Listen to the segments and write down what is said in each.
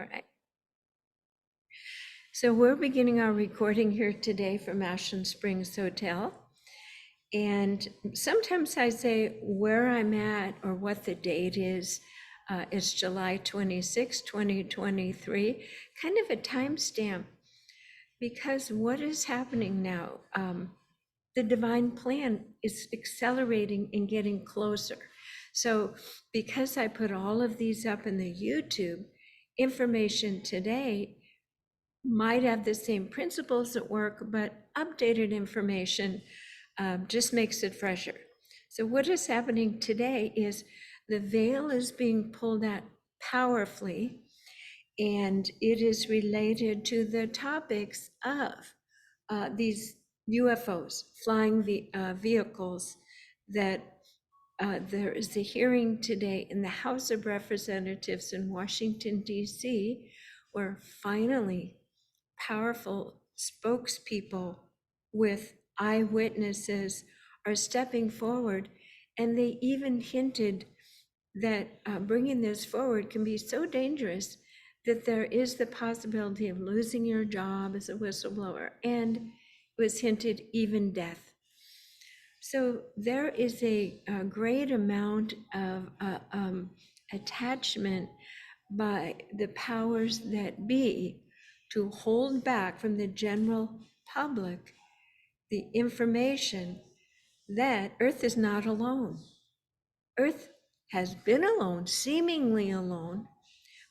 All right. So we're beginning our recording here today from Ashland Springs Hotel. And sometimes I say where I'm at or what the date is. It's July 26, 2023, kind of a timestamp, because what is happening now, the divine plan is accelerating and getting closer. So because I put all of these up in the YouTube, information today might have the same principles at work, but updated information just makes it fresher. So what is happening today is the veil is being pulled out powerfully, and it is related to the topics of these UFOs, flying vehicles, that there is a hearing today in the House of Representatives in Washington, D.C., where finally powerful spokespeople with eyewitnesses are stepping forward. And they even hinted that bringing this forward can be so dangerous that there is the possibility of losing your job as a whistleblower. And it was hinted even death. So there is a great amount of attachment by the powers that be to hold back from the general public the information that Earth is not alone. Earth has been alone, seemingly alone,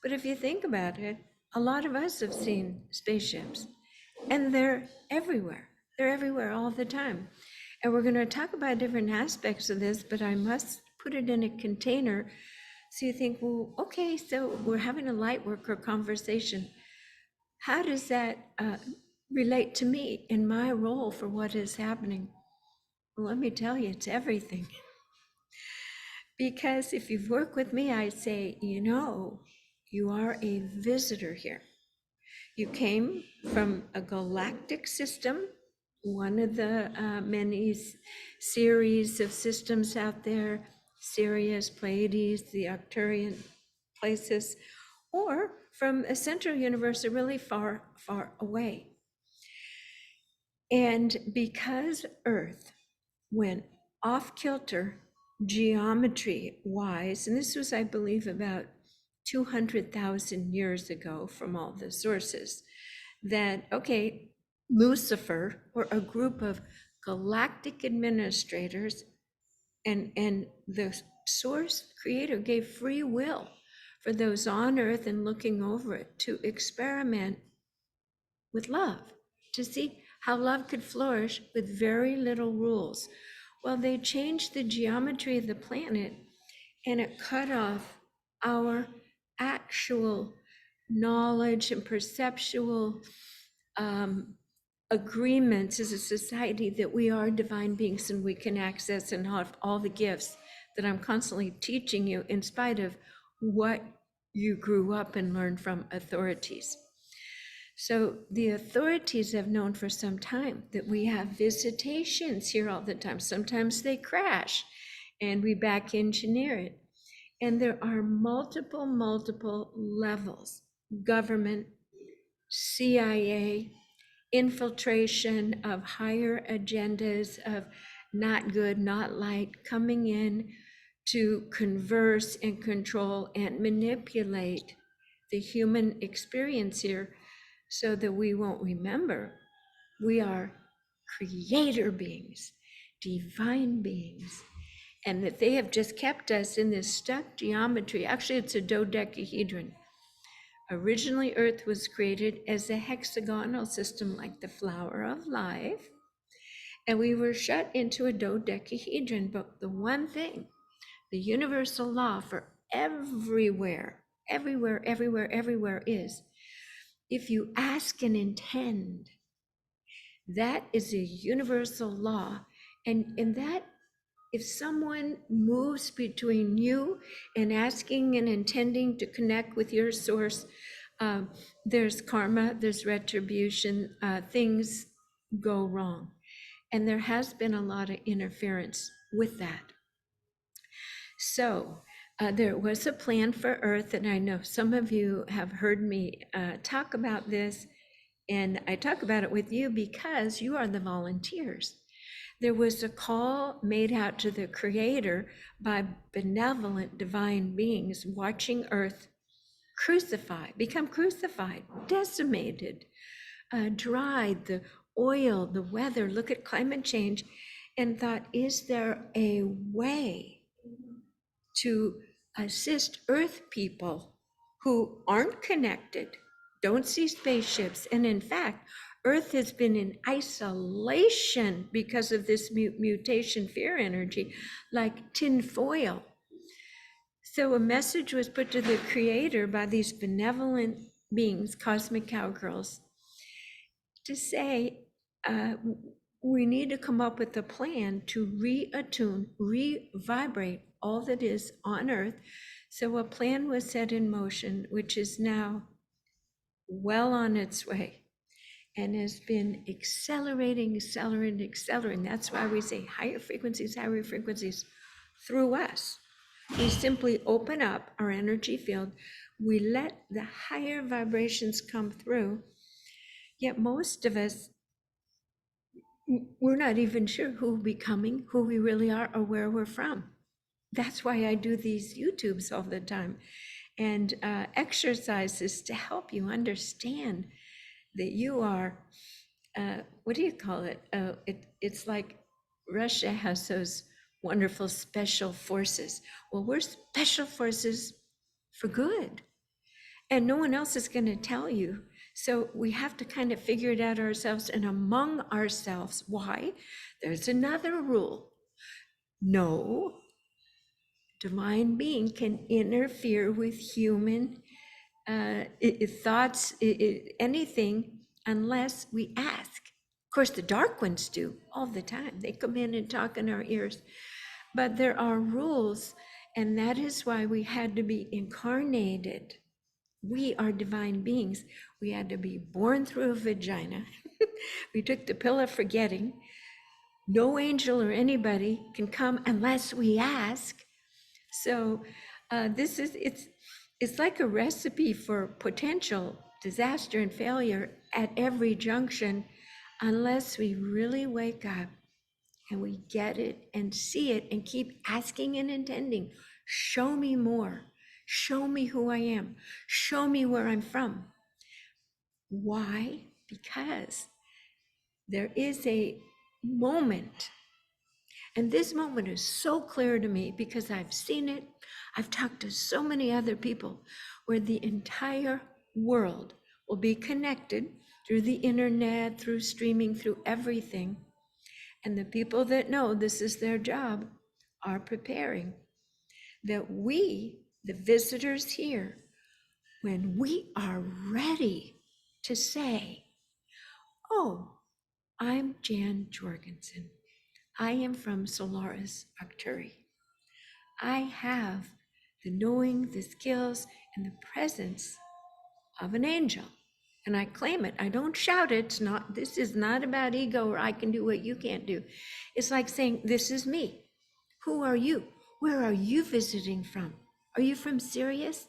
but if you think about it, a lot of us have seen spaceships, and they're everywhere. They're everywhere all the time. And we're going to talk about different aspects of this, but I must put it in a container. So you think, well, okay, so we're having a light worker conversation. How does that relate to me in my role for what is happening? Well, let me tell you, it's everything. Because if you've worked with me, I say, you are a visitor here. You came from a galactic system, one of the many series of systems out there, Sirius, Pleiades, the Arcturian places, or from a central universe really far, far away. And because Earth went off kilter geometry wise, and this was, I believe, about 200,000 years ago from all the sources, that, okay, Lucifer, or a group of galactic administrators, and the source creator gave free will for those on Earth and looking over it to experiment with love, to see how love could flourish with very little rules. Well, they changed the geometry of the planet, and it cut off our actual knowledge and perceptual agreements as a society that we are divine beings and we can access and have all the gifts that I'm constantly teaching you in spite of what you grew up and learned from authorities. So the authorities have known for some time that we have visitations here all the time. Sometimes they crash and we back engineer it. And there are multiple levels: government, CIA, infiltration of higher agendas of not good, not light, coming in to converse and control and manipulate the human experience here so that we won't remember we are creator beings, divine beings, and that they have just kept us in this stuck geometry. Actually, it's a dodecahedron. Originally, Earth was created as a hexagonal system like the flower of life, and we were shut into a dodecahedron. But the one thing, the universal law for everywhere is, if you ask and intend, that is a universal law. And that, if someone moves between you and asking and intending to connect with your source, there's karma, there's retribution, things go wrong. And there has been a lot of interference with that. So There was a plan for Earth, and I know some of you have heard me talk about this, and I talk about it with you because you are the volunteers. There was a call made out to the Creator by benevolent divine beings watching Earth become crucified, decimated, dried, the oil, the weather, look at climate change, and thought, is there a way to assist Earth people who aren't connected, don't see spaceships, and in fact, Earth has been in isolation because of this mutation fear energy, like tin foil. So a message was put to the Creator by these benevolent beings, cosmic cowgirls, to say, we need to come up with a plan to reattune, re-vibrate all that is on Earth. So a plan was set in motion, which is now well on its way and has been accelerating. That's why we say higher frequencies through us. We simply open up our energy field. We let the higher vibrations come through. Yet most of us, we're not even sure who we're becoming, who we really are, or where we're from. That's why I do these YouTubes all the time and exercises to help you understand that you are, what do you call it? It's like Russia has those wonderful special forces. Well, we're special forces for good, and no one else is going to tell you. So we have to kind of figure it out ourselves and among ourselves. Why? There's another rule. No divine being can interfere with human thoughts, anything, unless we ask. Of course, the dark ones do all the time. They come in and talk in our ears. But there are rules, and that is why we had to be incarnated. We are divine beings. We had to be born through a vagina. We took the pill of forgetting. No angel or anybody can come unless we ask. So it's like a recipe for potential disaster and failure at every junction, unless we really wake up and we get it and see it and keep asking and intending. Show me more. Show me who I am. Show me where I'm from. Why? Because there is a moment, and this moment is so clear to me because I've seen it. I've talked to so many other people where the entire world will be connected through the internet, through streaming, through everything. And the people that know this is their job are preparing that we, the visitors here, when we are ready to say, oh, I'm Jan Jorgensen. I am from Solaris Arcturi. I have the knowing, the skills, and the presence of an angel. And I claim it. I don't shout it. This is not about ego or I can do what you can't do. It's like saying, this is me. Who are you? Where are you visiting from? Are you from Sirius?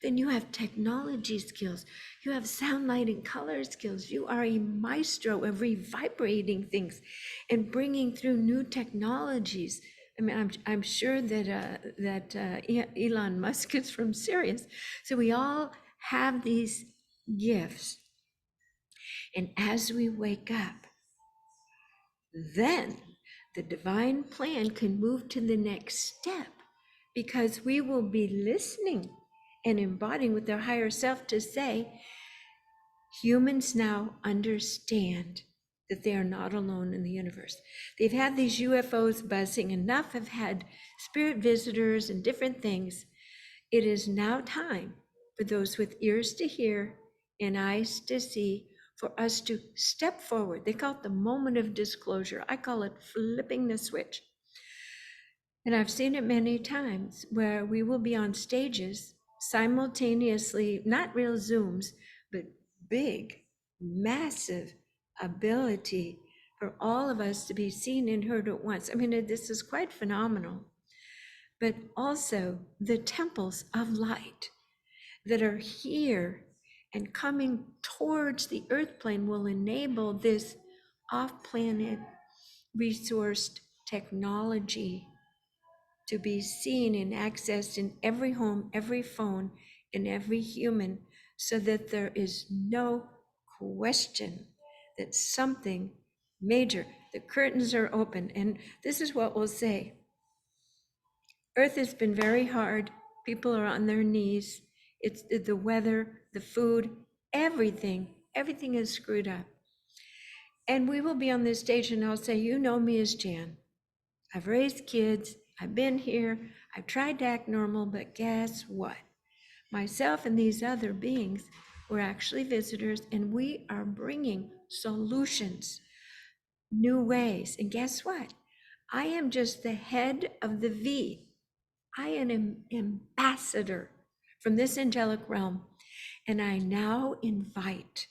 Then you have technology skills. You have sound, light, and color skills. You are a maestro of revibrating things and bringing through new technologies. I mean, I'm sure that Elon Musk is from Sirius. So we all have these gifts. And as we wake up, then the divine plan can move to the next step, because we will be listening and embodying with our higher self to say, humans now understand that they are not alone in the universe. They've had these UFOs buzzing, enough have had spirit visitors and different things. It is now time for those with ears to hear and eyes to see, for us to step forward. They call it the moment of disclosure. I call it flipping the switch. And I've seen it many times where we will be on stages simultaneously, not real Zooms, but big, massive ability for all of us to be seen and heard at once. I mean, this is quite phenomenal. but also the temples of light that are here and coming towards the earth plane will enable this off-planet resourced technology to be seen and accessed in every home, every phone, and every human, so that there is no question that something major, the curtains are open. And this is what we'll say. Earth has been very hard. People are on their knees. It's the weather, the food, everything is screwed up. And we will be on this stage and I'll say, you know me as Jan. I've raised kids. I've been here. I've tried to act normal, but guess what? Myself and these other beings were actually visitors, and we are bringing solutions, new ways. And guess what? I am just the head of the V. I am an ambassador from this angelic realm, and I now invite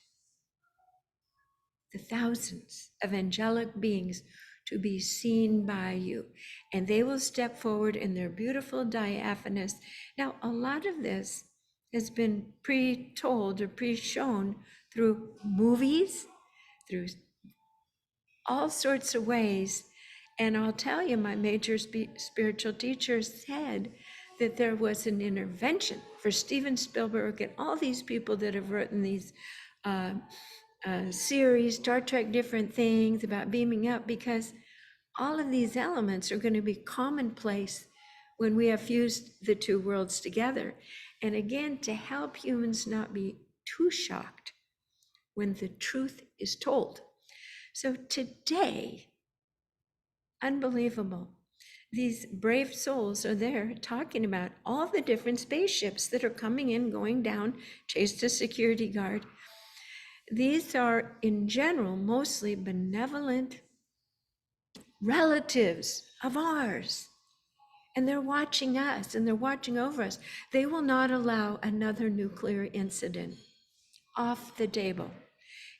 the thousands of angelic beings to be seen by you, and they will step forward in their beautiful diaphanous. Now, a lot of this has been pre-told or pre-shown through movies, through all sorts of ways. And I'll tell you, my major spiritual teacher said that there was an intervention for Steven Spielberg and all these people that have written these series, Star Trek, different things about beaming up, because all of these elements are going to be commonplace when we have fused the two worlds together. And again, to help humans not be too shocked when the truth is told. So today, unbelievable. These brave souls are there talking about all the different spaceships that are coming in, going down, chased a security guard. These are, in general, mostly benevolent relatives of ours. And they're watching us and they're watching over us. They will not allow another nuclear incident off the table.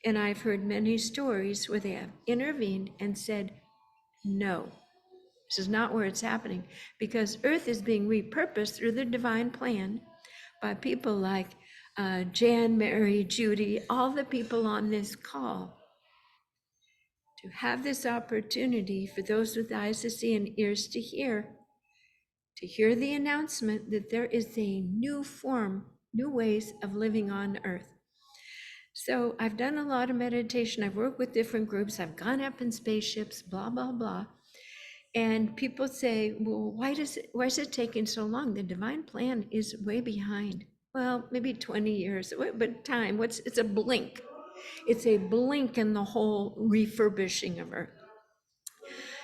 And I've heard many stories where they have intervened and said, no, this is not where it's happening, because Earth is being repurposed through the divine plan by people like Jan, Mary, Judy, all the people on this call, to have this opportunity for those with eyes to see and ears to hear the announcement that there is a new form, new ways of living on Earth. So I've done a lot of meditation. I've worked with different groups. I've gone up in spaceships, blah, blah, blah. And people say, well, why is it taking so long? The divine plan is way behind. Well, maybe 20 years, but time, it's a blink. It's a blink in the whole refurbishing of Earth.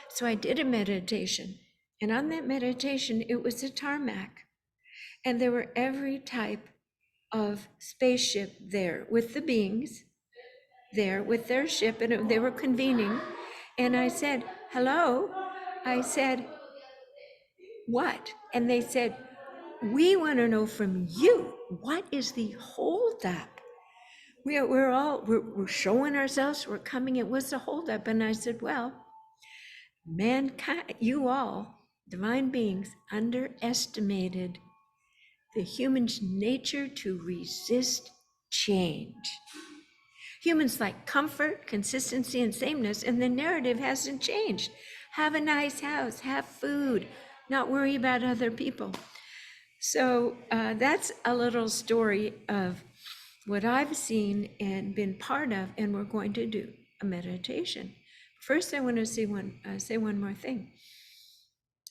So I did a meditation, and on that meditation, it was a tarmac, and there were every type of spaceship there with the beings there with their ship, and they were convening. And I said, hello. I said, what? And they said, we want to know from you, what is the holdup? We're showing ourselves, we're coming in, what's the holdup? And I said, well, mankind, you all, divine beings, underestimated the human's nature to resist change. Humans like comfort, consistency, and sameness, and the narrative hasn't changed. Have a nice house, have food, not worry about other people. So that's a little story of what I've seen and been part of, and we're going to do a meditation. First, I want to say one more thing.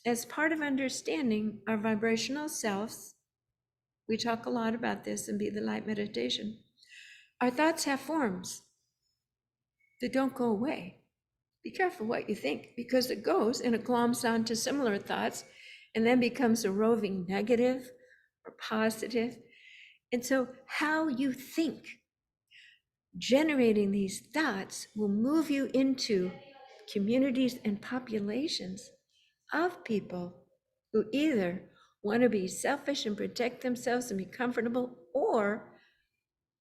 As part of understanding our vibrational selves, we talk a lot about this in Be the Light meditation. Our thoughts have forms that don't go away. Be careful what you think, because it goes and it gloms onto similar thoughts and then becomes a roving negative or positive. And so how you think, generating these thoughts, will move you into communities and populations of people who either want to be selfish and protect themselves and be comfortable, or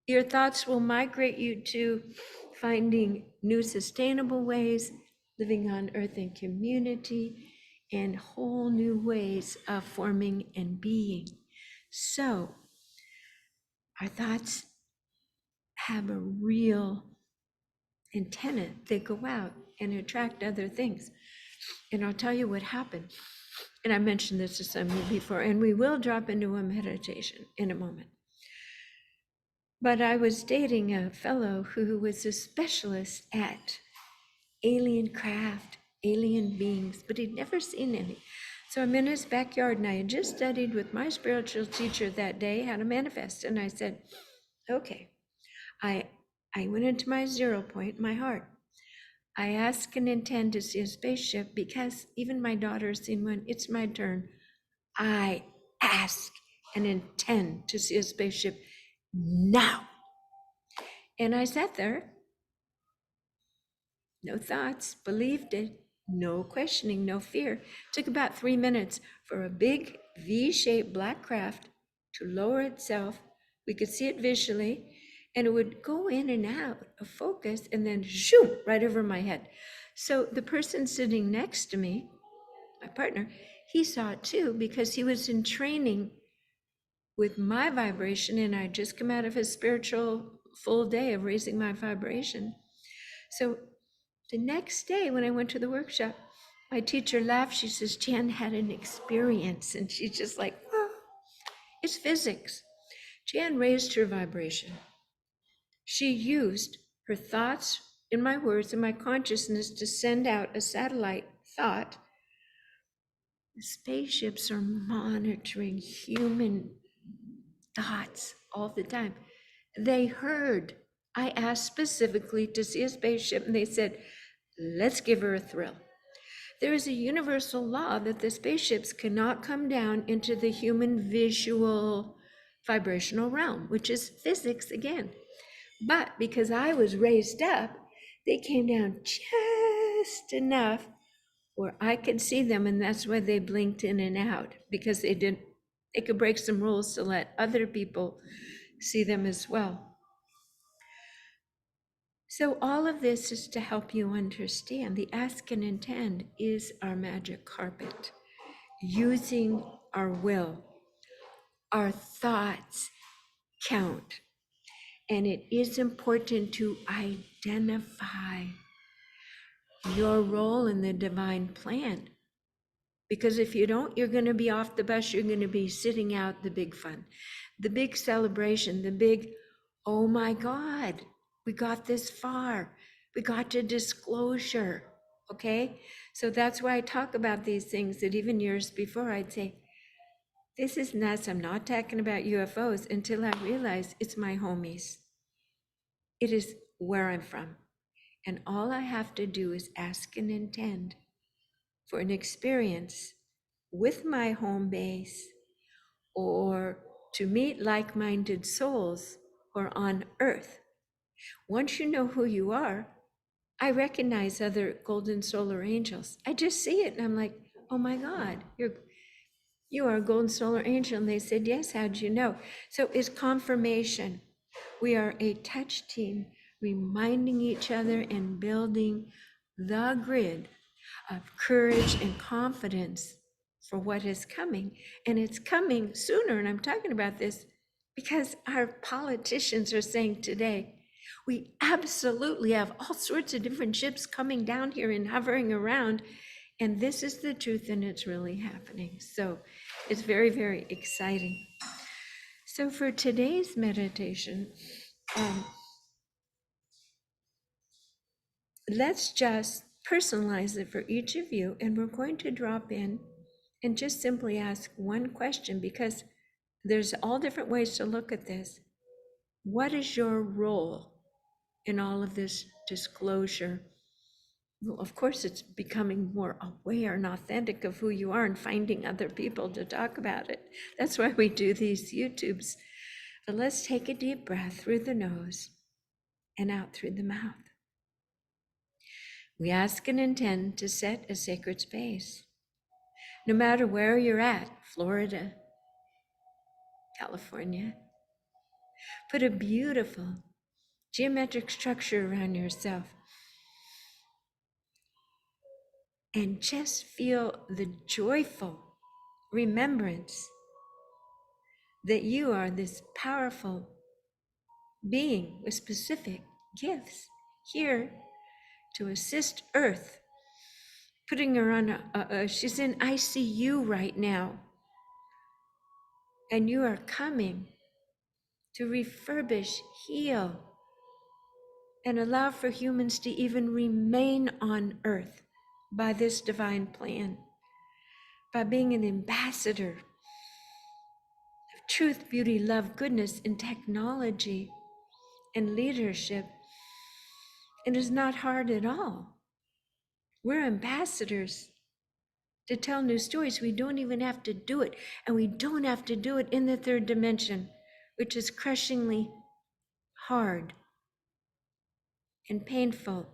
your thoughts will migrate you to finding new sustainable ways, living on Earth in community, and whole new ways of forming and being. So our thoughts have a real antenna. They go out and attract other things. And I'll tell you what happened. And I mentioned this to some of you before, and we will drop into a meditation in a moment. But I was dating a fellow who was a specialist at alien craft, alien beings, but he'd never seen any. So I'm in his backyard, and I had just studied with my spiritual teacher that day how to manifest. And I said, okay, I went into my 0 point, my heart. I ask and intend to see a spaceship because even my daughter's seen one. It's my turn. I ask and intend to see a spaceship now. And I sat there, no thoughts, believed it, no questioning, no fear. It took about 3 minutes for a big V-shaped black craft to lower itself. We could see it visually, and it would go in and out of focus and then shoo, right over my head. So the person sitting next to me, my partner, he saw it too because he was in training with my vibration, and I just come out of his spiritual full day of raising my vibration. So the next day when I went to the workshop, my teacher laughed. She says, Jan had an experience. And she's just like, oh, it's physics. Jan raised her vibration. She used her thoughts and my words and my consciousness to send out a satellite thought. The spaceships are monitoring human thoughts all the time. They heard. I asked specifically to see a spaceship, and they said, let's give her a thrill. There is a universal law that the spaceships cannot come down into the human visual vibrational realm, which is physics again. But because I was raised up, they came down just enough where I could see them, and that's why they blinked in and out, because they could break some rules to let other people see them as well. So all of this is to help you understand the ask and intend is our magic carpet. Using our will, our thoughts count. And it is important to identify your role in the divine plan. Because if you don't, you're going to be off the bus. You're going to be sitting out the big fun, the big celebration, the big, oh my God, we got this far. We got to disclosure. Okay? So that's why I talk about these things that even years before I'd say, this is nuts. I'm not talking about UFOs until I realize it's my homies. It is where I'm from. And all I have to do is ask and intend for an experience with my home base or to meet like-minded souls who are on earth. Once you know who you are, I recognize other golden solar angels. I just see it and I'm like, oh my God, you are a golden solar angel. And they said, yes, how'd you know? So it's confirmation. We are a touch team, reminding each other and building the grid of courage and confidence for what is coming. And it's coming sooner. And I'm talking about this because our politicians are saying today, we absolutely have all sorts of different ships coming down here and hovering around. And this is the truth, and it's really happening. So it's very, very exciting. So for today's meditation, let's just personalize it for each of you, and we're going to drop in and just simply ask one question, because there's all different ways to look at this. What is your role in all of this disclosure? Well, of course, it's becoming more aware and authentic of who you are and finding other people to talk about it. That's why we do these YouTubes. But let's take a deep breath through the nose and out through the mouth. We ask and intend to set a sacred space. No matter where you're at, Florida, California, put a beautiful geometric structure around yourself. and just feel the joyful remembrance that you are this powerful being with specific gifts here to assist Earth, putting her on she's in ICU right now, and you are coming to refurbish, heal, and allow for humans to even remain on Earth by this divine plan, by being an ambassador of truth, beauty, love, goodness, and technology and leadership. It is not hard at all. We're ambassadors to tell new stories. We don't even have to do it. And we don't have to do it in the third dimension, which is crushingly hard and painful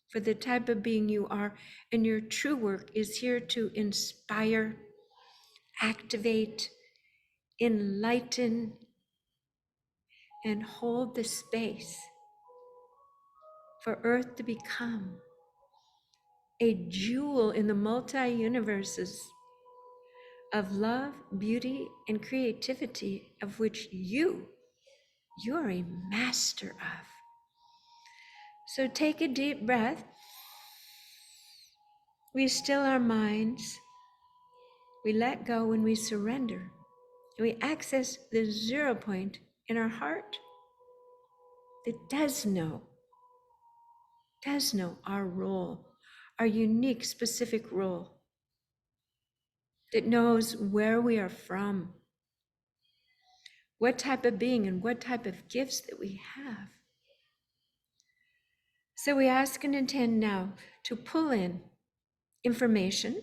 for the type of being you are. And your true work is here to inspire, activate, enlighten, and hold the space for Earth to become a jewel in the multi-universes of love, beauty, and creativity of which you're a master of. So take a deep breath. We still our minds. We let go and we surrender. And we access the 0 point in our heart that does know our role, our unique, specific role, that knows where we are from, what type of being and what type of gifts that we have. So we ask and intend now to pull in information,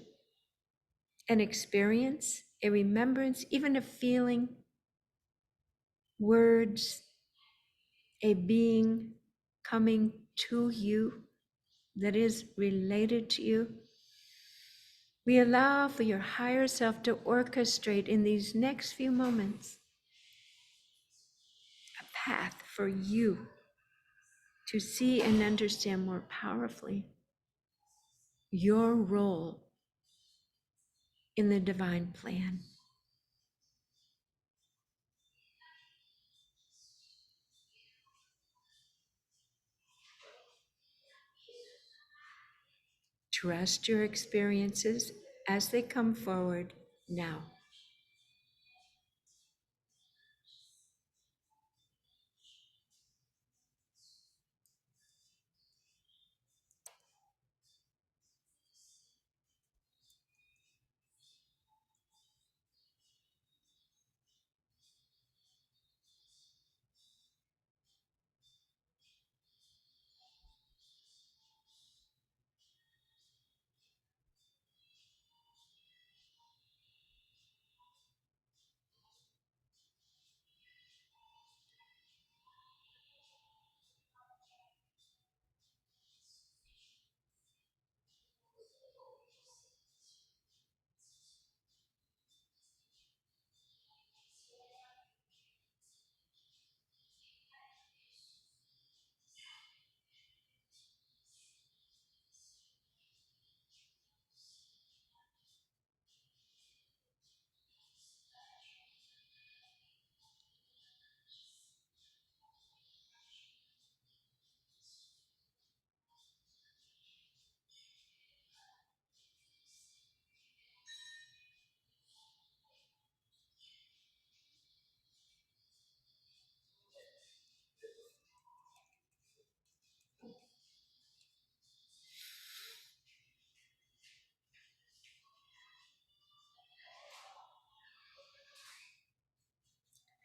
an experience, a remembrance, even a feeling, words, a being coming to you that is related to you. We allow for your higher self to orchestrate in these next few moments a path for you to see and understand more powerfully your role in the divine plan. Trust your experiences as they come forward now.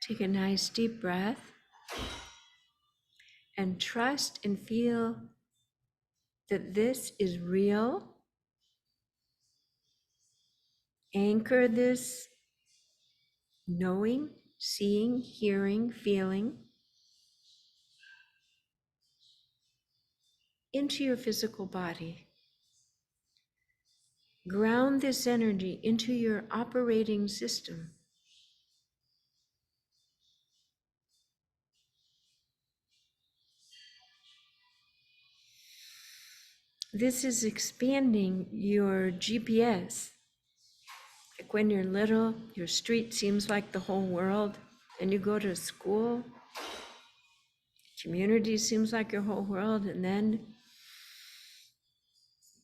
Take a nice deep breath and trust and feel that this is real. Anchor this knowing, seeing, hearing, feeling into your physical body. Ground this energy into your operating system. This is expanding your GPS. Like when you're little, your street seems like the whole world, and you go to school, community seems like your whole world, and then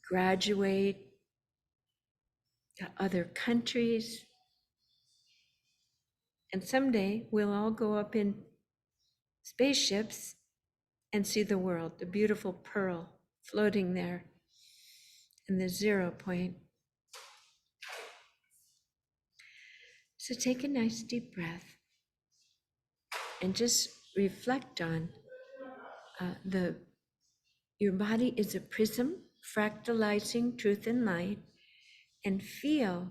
graduate to other countries. And someday we'll all go up in spaceships and see the world, the beautiful pearl floating there in the 0 point. So take a nice deep breath and just reflect on your body is a prism fractalizing truth and light, and feel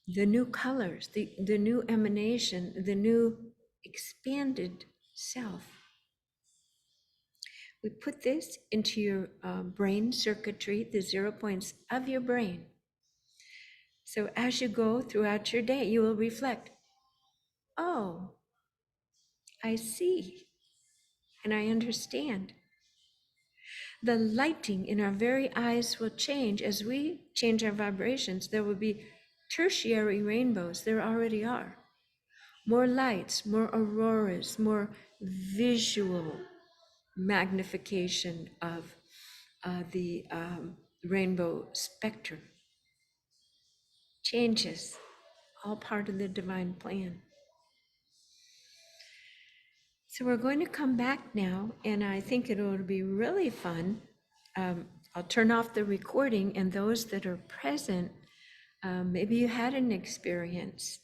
the new colors, the new emanation, the new expanded self. We put this into your brain circuitry, the 0 points of your brain. So as you go throughout your day, you will reflect, oh, I see, and I understand. The lighting in our very eyes will change as we change our vibrations. There will be tertiary rainbows. There already are. More lights, more auroras, more visual magnification of the rainbow spectrum. Changes, all part of the divine plan. So we're going to come back now, and I think it'll be really fun. I'll turn off the recording, and those that are present, maybe you had an experience.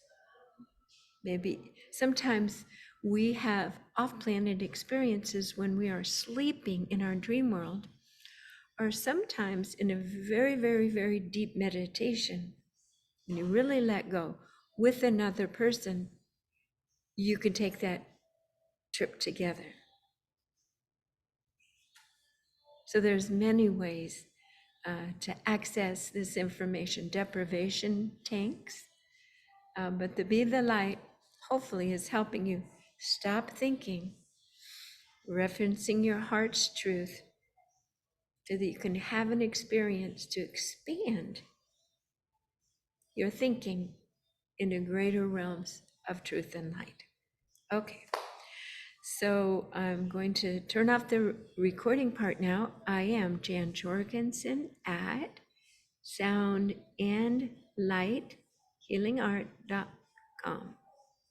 Maybe sometimes we have off-planet experiences when we are sleeping in our dream world, or sometimes in a very, very, very deep meditation. When you really let go with another person, you can take that trip together. So there's many ways to access this information. Deprivation tanks, but the Be the Light hopefully is helping you stop thinking, referencing your heart's truth, so that you can have an experience to expand your thinking into greater realms of truth and light. Okay. So I'm going to turn off the recording part now. I am Jan Jorgensen at soundandlighthealingart.com.